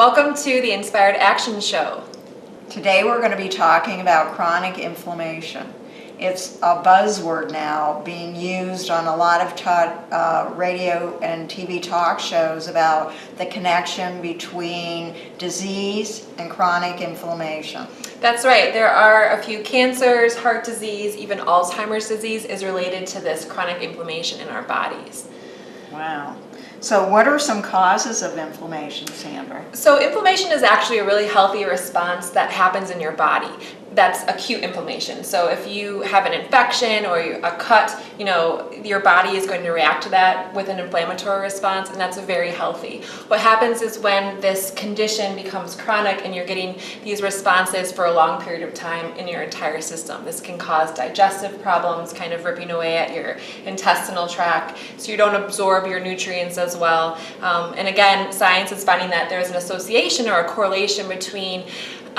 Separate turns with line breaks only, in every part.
Welcome to the Inspired Action Show.
Today we're going to be talking about chronic inflammation. It's a buzzword now being used on a lot of radio and TV talk shows about the connection between disease and chronic inflammation.
That's right. There are a few cancers, heart disease, even Alzheimer's disease is related to this chronic inflammation in our bodies.
Wow. So what are some causes of inflammation, Sandra?
So inflammation is actually a really healthy response that happens in your body. That's acute inflammation. So if you have an infection or a cut, your body is going to react to that with an inflammatory response, and that's very healthy. What happens is when this condition becomes chronic and you're getting these responses for a long period of time in your entire system, this can cause digestive problems, kind of ripping away at your intestinal tract, so you don't absorb your nutrients as well. And again, science is finding that there's an association or a correlation between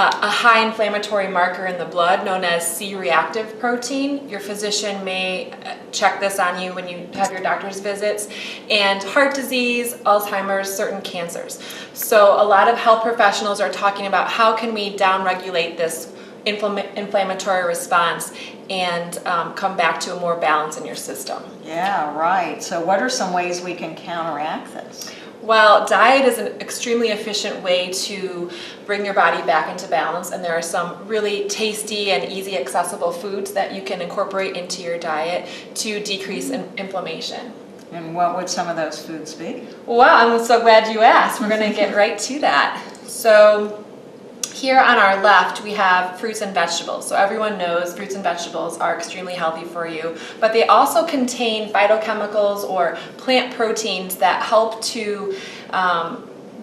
a high inflammatory marker in the blood known as C-reactive protein. Your physician may check this on you when you have your doctor's visits, and heart disease, Alzheimer's, certain cancers. So a lot of health professionals are talking about how can we downregulate this inflammatory response and come back to a more balance in your system.
Yeah, right. So what are some ways we can counteract this?
Well, diet is an extremely efficient way to bring your body back into balance, and there are some really tasty and easy accessible foods that you can incorporate into your diet to decrease inflammation.
And what would some of those foods be?
Wow, I'm so glad you asked. We're going to get right to that. So here on our left, we have fruits and vegetables. So everyone knows fruits and vegetables are extremely healthy for you, but they also contain phytochemicals or plant proteins that help to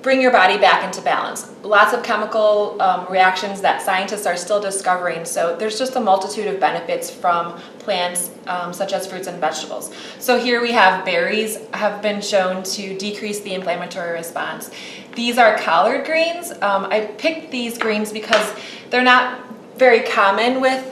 bring your body back into balance. Lots of chemical reactions that scientists are still discovering. So there's just a multitude of benefits from plants such as fruits and vegetables. So here we have berries have been shown to decrease the inflammatory response. These are collard greens. I picked these greens because they're not very common with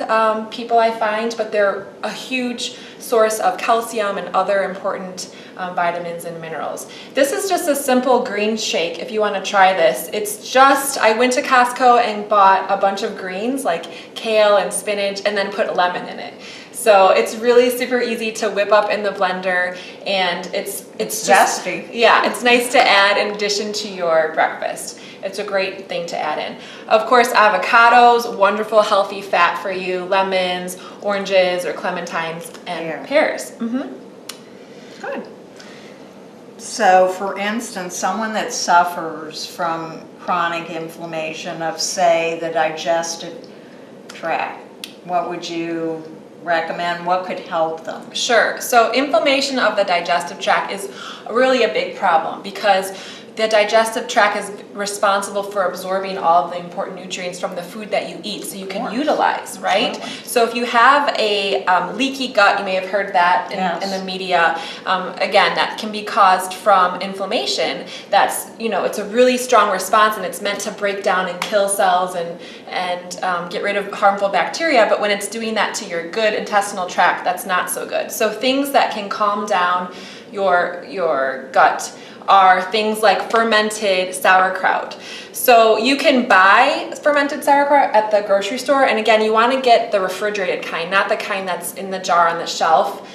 people, I find, but they're a huge source of calcium and other important vitamins and minerals. This is just a simple green shake if you want to try this. It's just, I went to Costco and bought a bunch of greens like kale and spinach and then put lemon in it. So it's really super easy to whip up in the blender, and it's just
zesty.
Yeah, it's nice to add in addition to your breakfast. It's a great thing to add in. Of course, avocados, wonderful healthy fat for you, lemons, oranges or clementines, and pears. Mm-hmm.
Good. So for instance, someone that suffers from chronic inflammation of, say, the digestive tract, what would you recommend? What could help them?
Sure. So inflammation of the digestive tract is really a big problem because the digestive tract is responsible for absorbing all of the important nutrients from the food that you eat, so you can utilize, right?
Absolutely.
So if you have a leaky gut, you may have heard that in the media, again, that can be caused from inflammation. That's, it's a really strong response, and it's meant to break down and kill cells and get rid of harmful bacteria, but when it's doing that to your good intestinal tract, that's not so good. So things that can calm down your gut are things like fermented sauerkraut. So you can buy fermented sauerkraut at the grocery store, and again, you want to get the refrigerated kind, not the kind that's in the jar on the shelf.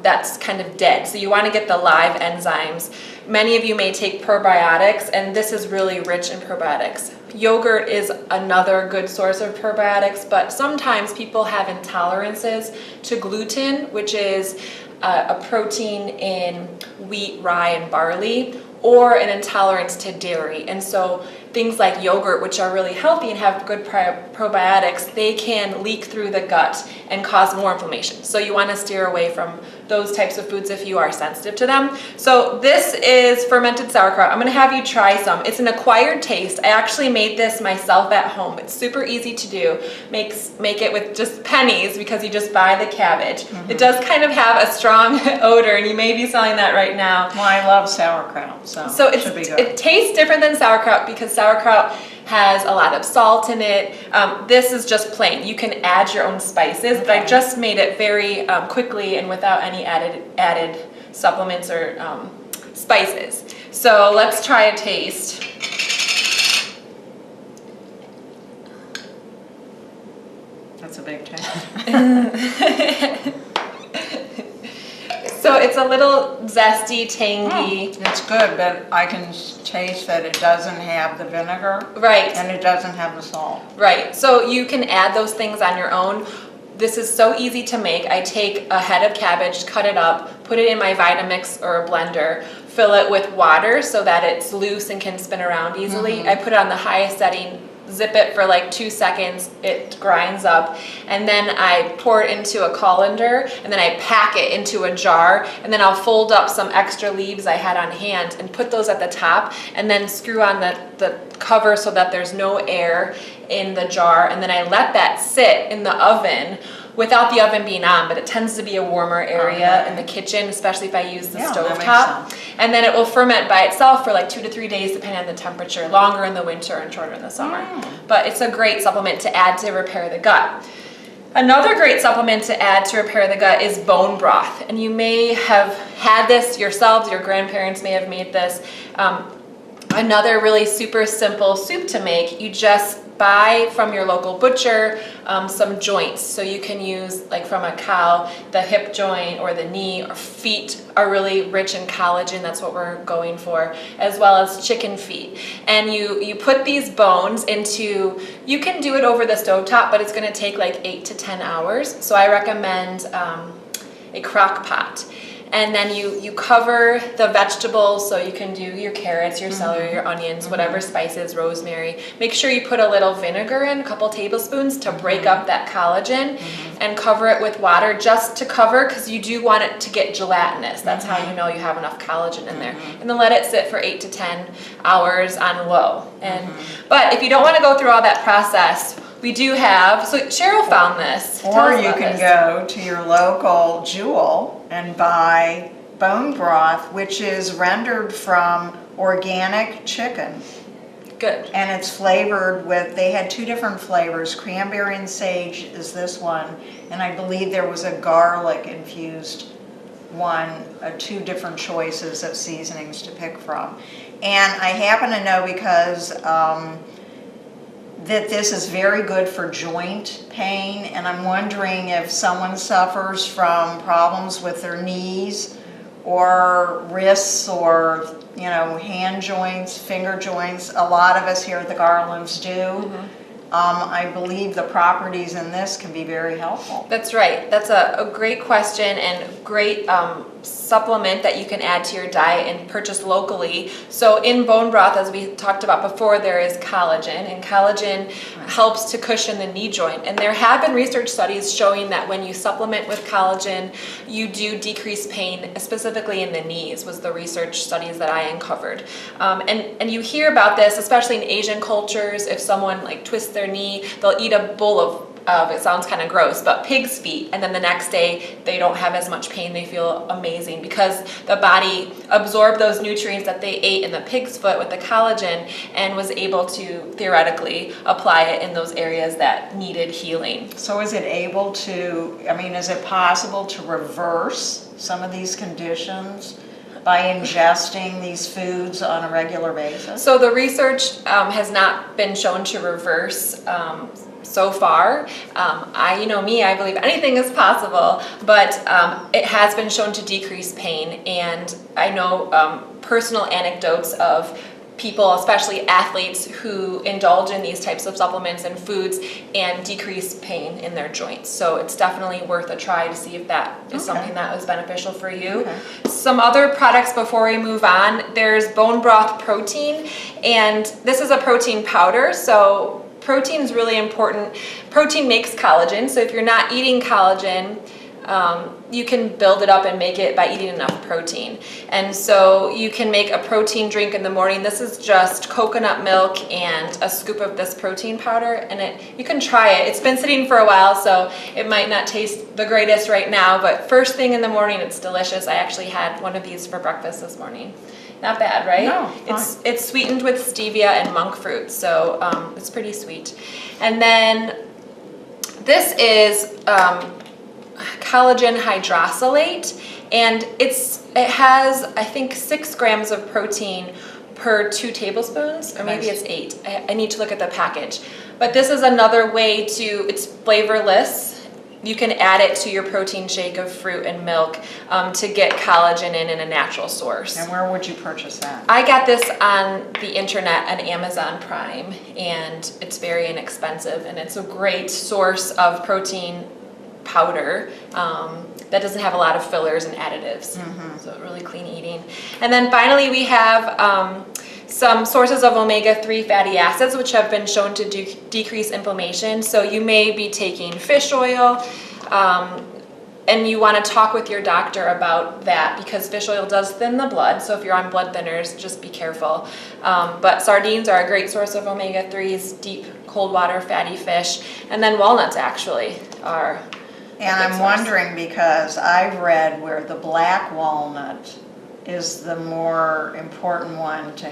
That's kind of dead. So you want to get the live enzymes. Many of you may take probiotics, and this is really rich in probiotics. Yogurt is another good source of probiotics, but sometimes people have intolerances to gluten, which is a protein in wheat, rye, and barley, or an intolerance to dairy. And so things like yogurt, which are really healthy and have good probiotics, they can leak through the gut and cause more inflammation. So you want to steer away from those types of foods if you are sensitive to them. So this is fermented sauerkraut. I'm going to have you try some. It's an acquired taste. I actually made this myself at home. It's super easy to do. Make it with just pennies because you just buy the cabbage. Mm-hmm. It does kind of have a strong odor, and you may be selling that right now.
Well, I love sauerkraut, so it should be good.
It tastes different than sauerkraut because sauerkraut has a lot of salt in it. This is just plain. You can add your own spices, but I just made it very quickly and without any added supplements or spices. So let's try a taste.
That's a big taste.
So it's a little zesty, tangy.
It's good, but I can taste that it doesn't have the vinegar.
Right.
And it doesn't have the salt.
Right. So you can add those things on your own. This is so easy to make. I take a head of cabbage, cut it up, put it in my Vitamix or a blender, fill it with water so that it's loose and can spin around easily. I put it on the highest setting, zip it for like 2 seconds, it grinds up, and then I pour it into a colander, and then I pack it into a jar, and then I'll fold up some extra leaves I had on hand and put those at the top, and then screw on the cover so that there's no air in the jar, and then I let that sit in the oven without the oven being on, but it tends to be a warmer area in the kitchen, especially if I use the stovetop. And then it will ferment by itself for like 2 to 3 days, depending on the temperature, longer in the winter and shorter in the summer. But it's a great supplement to add to repair the gut. Another great supplement to add to repair the gut is bone broth. And you may have had this yourselves, your grandparents may have made this. Another really super simple soup to make, you just buy from your local butcher some joints. So you can use, like from a cow, the hip joint or the knee or feet are really rich in collagen. That's what we're going for, as well as chicken feet. And you put these bones into, you can do it over the stovetop, but it's going to take like 8 to 10 hours. So I recommend a crock pot. And then you cover the vegetables, so you can do your carrots, your celery, your onions, whatever spices, rosemary. Make sure you put a little vinegar in, a couple tablespoons, to break up that collagen, and cover it with water just to cover, because you do want it to get gelatinous. That's how you know you have enough collagen in there. And then let it sit for 8 to 10 hours on low. But if you don't want to go through all that process, we do have, so Cheryl found this.
Or you can go to your local Jewel and buy bone broth, which is rendered from organic chicken.
Good.
And it's flavored with, they had 2 different flavors. Cranberry and sage is this one, and I believe there was a garlic infused one, 2 different choices of seasonings to pick from. And I happen to know because that this is very good for joint pain, and I'm wondering if someone suffers from problems with their knees or wrists or, you know, hand joints, finger joints. A lot of us here at the Garlands do. I believe the properties in this can be very helpful.
That's right. That's a great question and great supplement that you can add to your diet and purchase locally. So in bone broth, as we talked about before, there is collagen, and collagen helps to cushion the knee joint. And there have been research studies showing that when you supplement with collagen, you do decrease pain, specifically in the knees, was the research studies that I uncovered. And you hear about this, especially in Asian cultures. If someone like twists their knee, they'll eat a bowl of it sounds kind of gross, but pig's feet, and then the next day they don't have as much pain. They feel amazing because the body absorbed those nutrients that they ate in the pig's foot with the collagen and was able to theoretically apply it in those areas that needed healing.
So is it able to, I mean, is it possible to reverse some of these conditions by ingesting these foods on a regular basis?
So the research has not been shown to reverse so far. I believe anything is possible, but it has been shown to decrease pain. And I know personal anecdotes of people, especially athletes, who indulge in these types of supplements and foods and decrease pain in their joints. So it's definitely worth a try to see if that is something that was beneficial for you. Some other products before we move on, there's bone broth protein, and this is a protein powder. So protein is really important. Protein makes collagen, so if you're not eating collagen, you can build it up and make it by eating enough protein. And so you can make a protein drink in the morning. This is just coconut milk and a scoop of this protein powder, and you can try it. It's been sitting for a while, so it might not taste the greatest right now, but first thing in the morning, it's delicious. I actually had one of these for breakfast this morning. Not bad, right?
No,
it's sweetened with stevia and monk fruit, so it's pretty sweet. And then this is collagen hydrolysate, and it has, I think, 6 grams of protein per 2 tablespoons, or maybe it's 8. I need to look at the package. But this is another way to, it's flavorless. You can add it to your protein shake of fruit and milk to get collagen in a natural source.
And where would you purchase that?
I got this on the internet on Amazon Prime, and it's very inexpensive, and it's a great source of protein powder that doesn't have a lot of fillers and additives. So really clean eating. And then finally we have some sources of omega-3 fatty acids, which have been shown to decrease inflammation. So you may be taking fish oil, and you want to talk with your doctor about that, because fish oil does thin the blood. So if you're on blood thinners, just be careful. But sardines are a great source of omega-3s, deep cold water fatty fish, and then walnuts actually are.
And I'm wondering, because I've read where the black walnut is the more important one to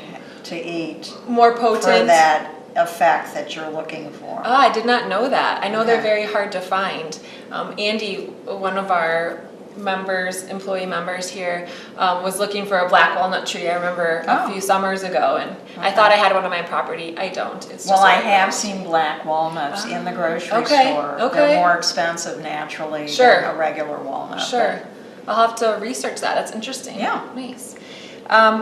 eat.
More potent.
For that effect that you're looking for.
Oh, I did not know that. I know they're very hard to find. Andy, one of our employee members here, was looking for a black walnut tree, I remember a few summers ago, and I thought I had one on my property. I don't. It's just
I have seen black walnuts in the grocery store. They're more expensive naturally than a regular walnut.
Sure. I'll have to research that. That's interesting.
Yeah.
Nice.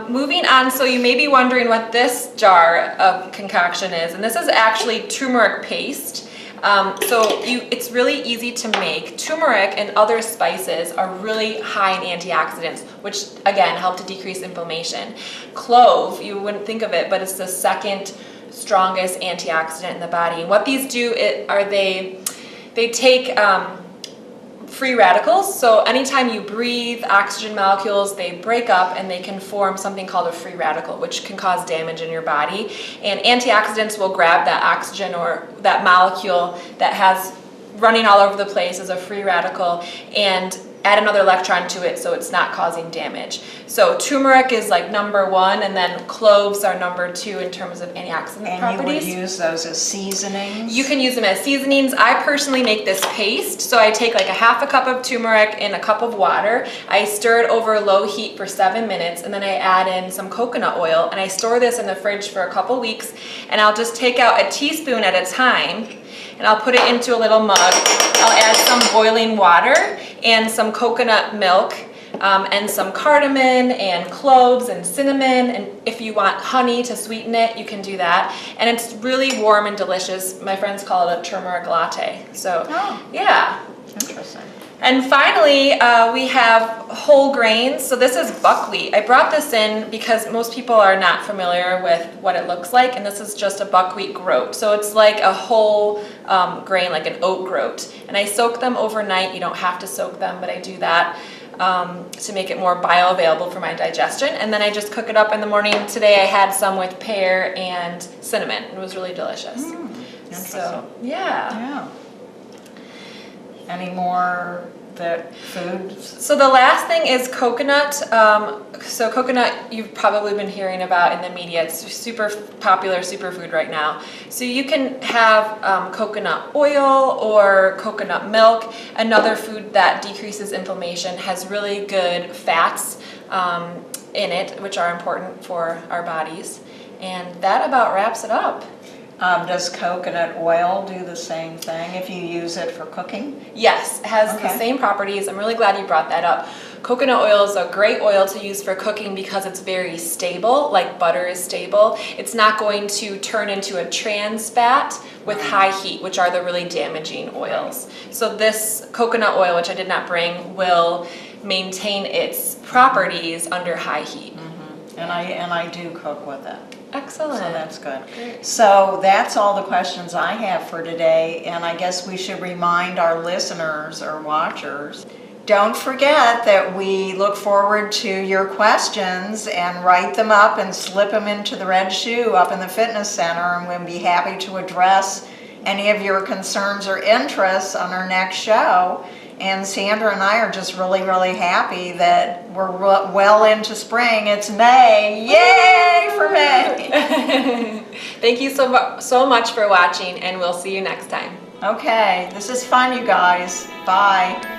Moving on, so you may be wondering what this jar of concoction is, and this is actually turmeric paste. It's really easy to make. Turmeric and other spices are really high in antioxidants, which again help to decrease inflammation. Clove, you wouldn't think of it, but it's the second strongest antioxidant in the body. And what these do are they take free radicals. So anytime you breathe, oxygen molecules, they break up and they can form something called a free radical, which can cause damage in your body. And antioxidants will grab that oxygen or that molecule that has running all over the place as a free radical and add another electron to it so it's not causing damage. So turmeric is like number one, and then cloves are number two in terms of antioxidant properties.
And you would use those as seasonings?
You can use them as seasonings. I personally make this paste, so I take like a half a cup of turmeric and a cup of water. I stir it over low heat for 7 minutes, and then I add in some coconut oil, and I store this in the fridge for a couple weeks, and I'll just take out a teaspoon at a time, and I'll put it into a little mug. I'll add some boiling water and some coconut milk and some cardamom and cloves and cinnamon, and if you want honey to sweeten it, you can do that. And it's really warm and delicious. My friends call it a turmeric latte. So, yeah.
Interesting.
And finally, we have whole grains. So this is buckwheat. I brought this in because most people are not familiar with what it looks like, and this is just a buckwheat groat. So it's like a whole grain, like an oat groat. And I soak them overnight. You don't have to soak them, but I do that to make it more bioavailable for my digestion. And then I just cook it up in the morning. Today I had some with pear and cinnamon. It was really delicious.
Interesting.
So, yeah.
Any more food?
So the last thing is coconut. So coconut you've probably been hearing about in the media. It's super popular superfood right now. So you can have coconut oil or coconut milk. Another food that decreases inflammation, has really good fats in it, which are important for our bodies. And that about wraps it up.
Does coconut oil do the same thing if you use it for cooking?
Yes, it has the same properties. I'm really glad you brought that up. Coconut oil is a great oil to use for cooking because it's very stable, like butter is stable. It's not going to turn into a trans fat with high heat, which are the really damaging oils. So this coconut oil, which I did not bring, will maintain its properties under high heat.
And I do cook with it.
Excellent.
So that's good.
Great.
So that's all the questions I have for today, and I guess we should remind our listeners or watchers, don't forget that we look forward to your questions, and write them up and slip them into the red shoe up in the fitness center, and we'll be happy to address any of your concerns or interests on our next show. And Sandra and I are just really, really happy that we're well into spring. It's May. Yay for May!
Thank you so much for watching, and we'll see you next time.
Okay, this is fun, you guys. Bye.